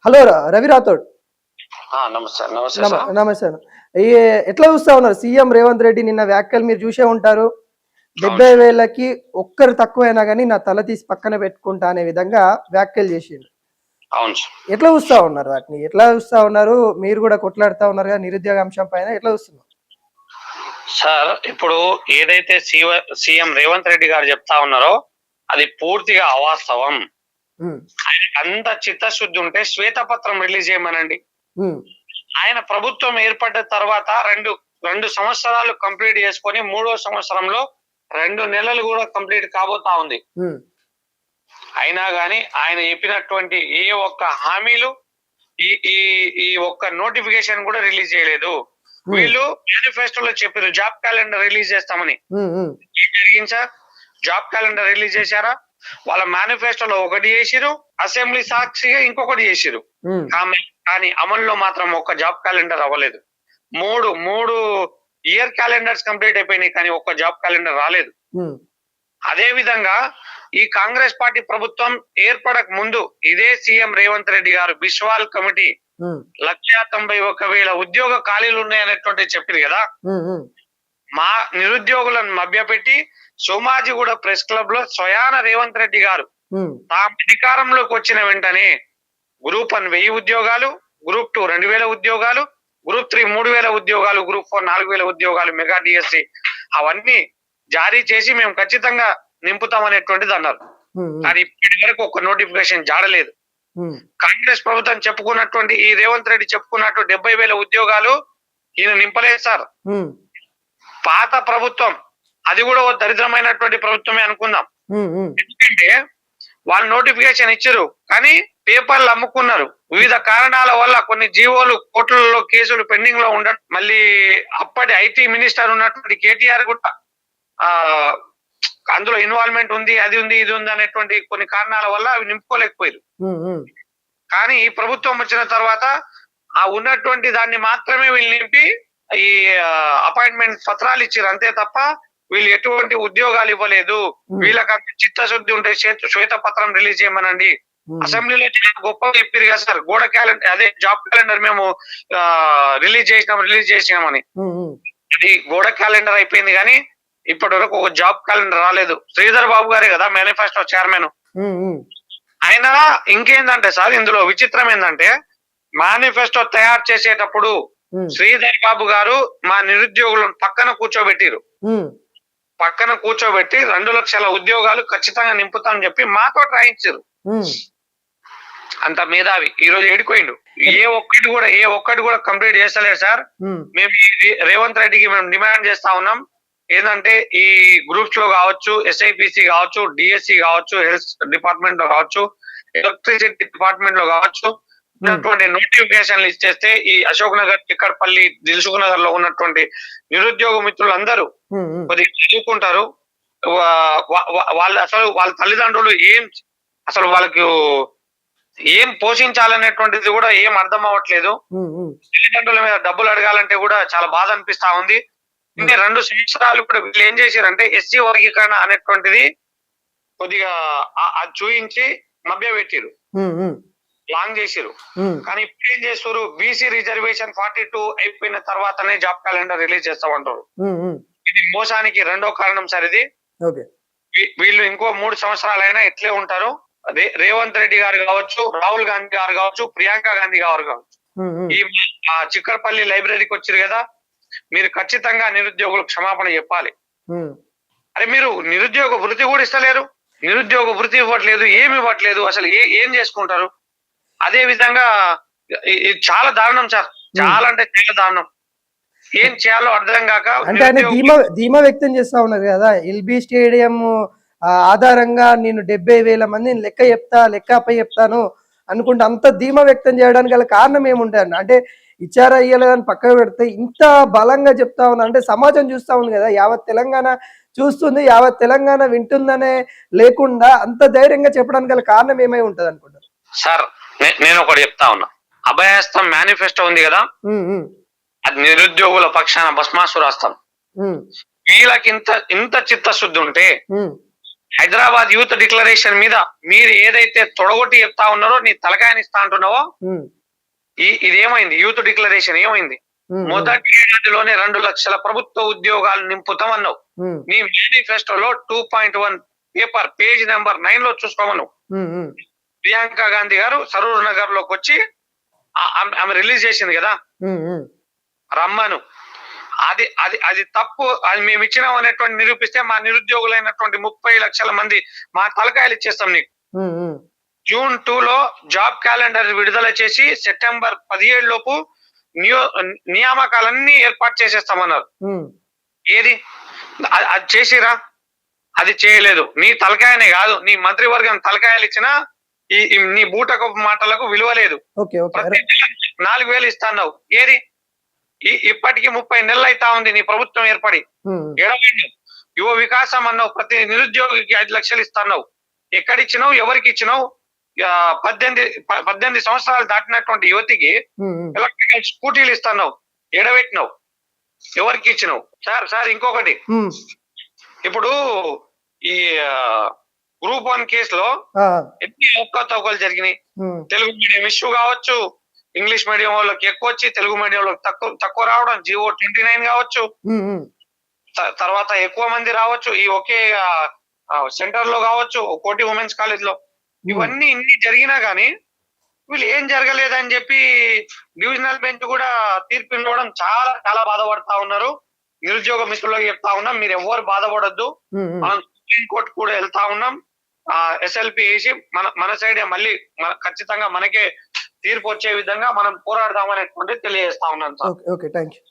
Hello Ravi Rathod. నమస్తే నమస్తే sir. నమస్తే. ఎట్లా చూస్తా ఉన్నారు సీఎం రేవంత్ రెడ్డి నిన్న వ్యాఖ్యలు మీరు చూసే ఉంటారు. 70,000కి ఒక్కరు తక్కువైనా కానీ నా తల తీసి పక్కన పెట్టుకుంటా అనే విధంగా వ్యాఖ్యలు చేసిండు. అవును. ఎట్లా చూస్తా ఉన్నారు వాటిని? ఎట్లా చూస్తా ఉన్నారు? మీరు కూడా కొట్లాడుతా ఉన్నారు కదా నిరుద్యోగ అంశం పైన, ఎట్లా చూస్తున్నారు సార్? ఇప్పుడు ఏదైతే సీఎం రేవంత్ రెడ్డి గారు చెప్తా ఉన్నారో అది పూర్తిగా అవాస్తవం. ఆయనకు అంత చిత్తశుద్ధి ఉంటే శ్వేతపత్రం రిలీజ్ చేయమనండి. ఆయన ప్రభుత్వం ఏర్పడ్డ తర్వాత రెండు సంవత్సరాలు కంప్లీట్ చేసుకొని 3వ సంవత్సరంలో 2 నెలలు కూడా కంప్లీట్ కాబోతా ఉంది. అయినా గాని ఆయన చెప్పినటువంటి ఏ ఒక్క హామీలు ఈ ఒక్క నోటిఫికేషన్ కూడా రిలీజ్ చేయలేదు. వీళ్ళు మేనిఫెస్టోలో చెప్పారు జాబ్ క్యాలెండర్ రిలీజ్ చేస్తామని. ఏం జరిగింది సార్? జాబ్ క్యాలెండర్ రిలీజ్ చేశారా? వాళ్ళ మేనిఫెస్టోలో ఒకటి చేసిరు, అసెంబ్లీ సాక్షిగా ఇంకొకటి చేసిరు. కానీ అమల్లో మాత్రం ఒక్క జాబ్ క్యాలెండర్ అవ్వలేదు. మూడు ఇయర్ క్యాలెండర్స్ కంప్లీట్ అయిపోయినాయి, కానీ ఒక్క జాబ్ క్యాలెండర్ రాలేదు. అదే విధంగా ఈ కాంగ్రెస్ పార్టీ ప్రభుత్వం ఏర్పడక ముందు ఇదే సీఎం రేవంత్ రెడ్డి గారు బిశ్వాల్ కమిటీ 191,000 ఉద్యోగ ఖాళీలు ఉన్నాయనేటువంటి చెప్పింది కదా. మా నిరుద్యోగులను మభ్యపెట్టి సోమాజిగూడ ప్రెస్ క్లబ్ లో స్వయాన రేవంత్ రెడ్డి గారు తాము అధికారంలోకి వచ్చిన వెంటనే గ్రూప్ 1 1000 ఉద్యోగాలు, గ్రూప్ 2 2,000 ఉద్యోగాలు, గ్రూప్ 3 3,000 ఉద్యోగాలు, గ్రూప్ 4 4,000 ఉద్యోగాలు, మెగా డిఎస్సి అవన్నీ జారీ చేసి మేము ఖచ్చితంగా నింపుతామనేటువంటిది అన్నారు. కానీ ఇప్పటి వరకు ఒక నోటిఫికేషన్ జాడలేదు. కాంగ్రెస్ ప్రభుత్వం చెప్పుకున్నటువంటి ఈ రేవంత్ రెడ్డి చెప్పుకున్నట్టు 70,000 ఉద్యోగాలు ఈయన నింపలేదు సార్. పాత ప్రభుత్వం అది కూడా దరిద్రమైనటువంటి ప్రభుత్వమే అనుకుందాం. ఎందుకంటే వాళ్ళు నోటిఫికేషన్ ఇచ్చారు, కానీ పేపర్లు అమ్ముకున్నారు. వివిధ కారణాల వల్ల కొన్ని జీవోలు కోర్టులలో కేసులు పెండింగ్ లో ఉండడం, మళ్ళీ అప్పటి ఐటీ మినిస్టర్ ఉన్నటువంటి కేటీఆర్ కూడా అందులో ఇన్వాల్వ్మెంట్ ఉంది, అది ఉంది, ఇది ఉంది అనేటువంటి కొన్ని కారణాల వల్ల అవి నింపుకోలేకపోయారు. కానీ ఈ ప్రభుత్వం వచ్చిన తర్వాత ఆ ఉన్నటువంటి దాన్ని మాత్రమే వీళ్ళు నింపి ఈ అపాయింట్మెంట్ పత్రాలు ఇచ్చారు, అంతే తప్ప వీళ్ళు ఎటువంటి ఉద్యోగాలు ఇవ్వలేదు. వీళ్ళకి చిత్తశుద్ధి ఉంటే శ్వేత పత్రం రిలీజ్ చేయమనండి. అసెంబ్లీలో గొప్ప చెప్పారు కదా సార్, గోడ క్యాలెండర్ అదే జాబ్ క్యాలెండర్ మేము రిలీజ్ చేసినామని. ఇది గోడ క్యాలెండర్ అయిపోయింది, కానీ ఇప్పటి వరకు ఒక జాబ్ క్యాలెండర్ రాలేదు. శ్రీధర్ బాబు గారే కదా మేనిఫెస్టో చైర్మన్. ఆయన ఇంకేందంటే సార్, ఇందులో విచిత్రం ఏంటంటే మేనిఫెస్టో తయారు చేసేటప్పుడు శ్రీధర్ బాబు గారు మా నిరుద్యోగులను పక్కన కూర్చోబెట్టి 2 లక్షల ఉద్యోగాలు ఖచ్చితంగా నింపుతామని చెప్పి మాతో రాయించారు. అంత మేధావి ఈ రోజు ఏడిపోయిండు. ఏ ఒక్కటి కూడా కంప్లీట్ చేస్తలేదు సార్. మేము రేవంత్ రెడ్డికి మేము డిమాండ్ చేస్తా ఉన్నాం ఏంటంటే, ఈ గ్రూప్స్ లో కావచ్చు, ఎస్ఐపిసి కావచ్చు, డిఎస్సి కావచ్చు, హెల్త్ డిపార్ట్మెంట్ లో కావచ్చు, ఎలక్ట్రిసిటీ డిపార్ట్మెంట్ లో కావచ్చు, ఉన్నటువంటి నోటిఫికేషన్లు ఇచ్చేస్తే ఈ అశోక్ నగర్, చిక్కడపల్లి, దిల్సుఖ్ నగర్ లో ఉన్నటువంటి నిరుద్యోగ మిత్రులందరూ కొద్దిగా చదువుకుంటారు. వాళ్ళ తల్లిదండ్రులు అసలు వాళ్ళకి ఏం పోషించాలనేటువంటిది కూడా ఏం అర్థం అవ్వట్లేదు. తల్లిదండ్రుల మీద డబ్బులు అడగాలంటే కూడా చాలా బాధ అనిపిస్తా ఉంది. 2 సంవత్సరాలు కూడా వీళ్ళు ఏం చేశారంటే ఎస్సీ వర్గీకరణ అనేటువంటిది కొద్దిగా అది చూయించి మభ్య పెట్టిరు, లాంగ్ చేసిరు. కానీ ఇప్పుడు ఏం చేస్తారు, బీసీ రిజర్వేషన్ 42 అయిపోయిన తర్వాతనే జాబ్ క్యాలెండర్ రిలీజ్ చేస్తామంటారు. ఇది మోసానికి రెండో కారణం సార్. ఇది వీళ్ళు ఇంకో 3 సంవత్సరాలైనా ఇట్లే ఉంటారు. అదే రేవంత్ రెడ్డి గారు కావచ్చు, రాహుల్ గాంధీ గారు కావచ్చు, ప్రియాంక గాంధీ గారు కావచ్చు, ఈ చిక్కడపల్లి లైబ్రరీకి వచ్చారు కదా, మీరు ఖచ్చితంగా నిరుద్యోగులకు క్షమాపణ చెప్పాలి. అరే మీరు నిరుద్యోగ వృత్తి కూడా ఇస్తలేరు, నిరుద్యోగ వృత్తి ఇవ్వట్లేదు, ఏమి ఇవ్వట్లేదు, అసలు ఏం చేసుకుంటారు? అదే విధంగా చాలా దారుణం సార్, చాలా అంటే చాలా దారుణం. ఏం చేయాలో అర్థం కాక అంటే ఆయన ధీమా వ్యక్తం చేస్తా ఉన్నారు కదా, ఎల్బీ స్టేడియం ఆధారంగా నేను 70,000 మందిని లెక్క అప్ప చెప్తాను అనుకుంటే అంత ధీమా వ్యక్తం చేయడానికి గల కారణం ఏముంటాయి? అంటే ఇచ్చారా ఇయ్యలేదని పక్కన పెడితే ఇంత బలంగా చెప్తా ఉన్నా అంటే సమాజం చూస్తా ఉంది కదా, యావత్ తెలంగాణ చూస్తుంది, యావత్ తెలంగాణ వింటుందనే లేకుండా అంత ధైర్యంగా చెప్పడానికి గల కారణం ఏమై ఉంటది అనుకుంటారు సార్? నేను ఒకటి చెప్తా ఉన్నా, అభయహస్తం మేనిఫెస్టో ఉంది కదా, అది నిరుద్యోగుల పక్షాన భస్మాసురాస్తం. వీళ్ళకి ఇంత చిత్తశుద్ధి ఉంటే హైదరాబాద్ యూత్ డిక్లరేషన్ మీద మీరు ఏదైతే తొడగొట్టి చెప్తా ఉన్నారో నీ తలకాయనిస్తా అంటున్నావో ఇదేమైంది? యూత్ డిక్లరేషన్ ఏమైంది? మొదటి ఏడాదిలోనే 2 లక్షల ప్రభుత్వ ఉద్యోగాలు నింపుతామన్నావు. నీ మేనిఫెస్టోలో 2.1 పేపర్ పేజ్ నెంబర్ 9 లో చూసుకోమను. ప్రియాంక గాంధీ గారు సరూర్ నగర్ లోకి వచ్చి ఆమె రిలీజ్ చేసింది కదా రమ్మను. అది అది అది తప్పు, అది మేము ఇచ్చినాం అనేటువంటి నిరూపిస్తే మా నిరుద్యోగులైనటువంటి 30 లక్షల మంది మా తలకాయలు ఇచ్చేస్తాం నీకు. జూన్ 2 లో జాబ్ క్యాలెండర్ విడుదల చేసి సెప్టెంబర్ 17 లోపు నియామకాలన్నీ ఏర్పాటు చేసేస్తామన్నారు. ఏది అది చేసిరా? అది చేయలేదు. నీ తలకాయనే కాదు, నీ మంత్రివర్గం తలకాయలు ఇచ్చినా నీ బూటకు మాటలకు విలువ లేదు. 4,000 ఇస్తాన్నావు. ఏది? ఇప్పటికి 30 నెలలు అయితా ఉంది నీ ప్రభుత్వం ఏర్పడి. ఏడవండి యువ వికాసం అన్నావు, ప్రతి నిరుద్యోగికి 5 లక్షలు ఇస్తాన్నావు. ఎక్కడిచ్చినావు? ఎవరికి ఇచ్చినావు? 18 సంవత్సరాలు దాటినటువంటి యువతికి ఎలక్ట్రికల్ స్కూటీలు ఇస్తున్నావు. ఎడబెట్టినావు? ఎవరికి ఇచ్చినావు? సార్ ఇంకొకటి, ఇప్పుడు ఈ గ్రూప్ 1 కేసులో ఎన్ని అవకతవకలు జరిగినాయి. తెలుగు మీడియం ఇష్యూ కావచ్చు, ఇంగ్లీష్ మీడియం వాళ్ళకి ఎక్కువ వచ్చి తెలుగు మీడియం వాళ్ళకి తక్కువ రావడం, జియో 29 కావచ్చు, తర్వాత ఎక్కువ మంది రావచ్చు ఈ ఒకే సెంటర్ లో కావచ్చు, కోటి ఉమెన్స్ కాలేజ్ లో. ఇవన్నీ ఇన్ని జరిగినా గానీ వీళ్ళు ఏం జరగలేదని చెప్పి డివిజనల్ బెంచ్ కూడా తీర్పు ఇవ్వడం చాలా చాలా బాధపడతా ఉన్నారు. నిరుద్యోగ మిత్రులకు చెప్తా ఉన్నాం, మీరు ఎవరు బాధపడద్దు. మనం సుప్రీంకోర్టు కూడా వెళ్తా ఉన్నాం. SLP వేసి మన సైడ్ మళ్ళీ ఖచ్చితంగా మనకే తీర్పు వచ్చే విధంగా మనం పోరాడదామనేటువంటి తెలియజేస్తా ఉన్నాం సార్. Okay, thank you.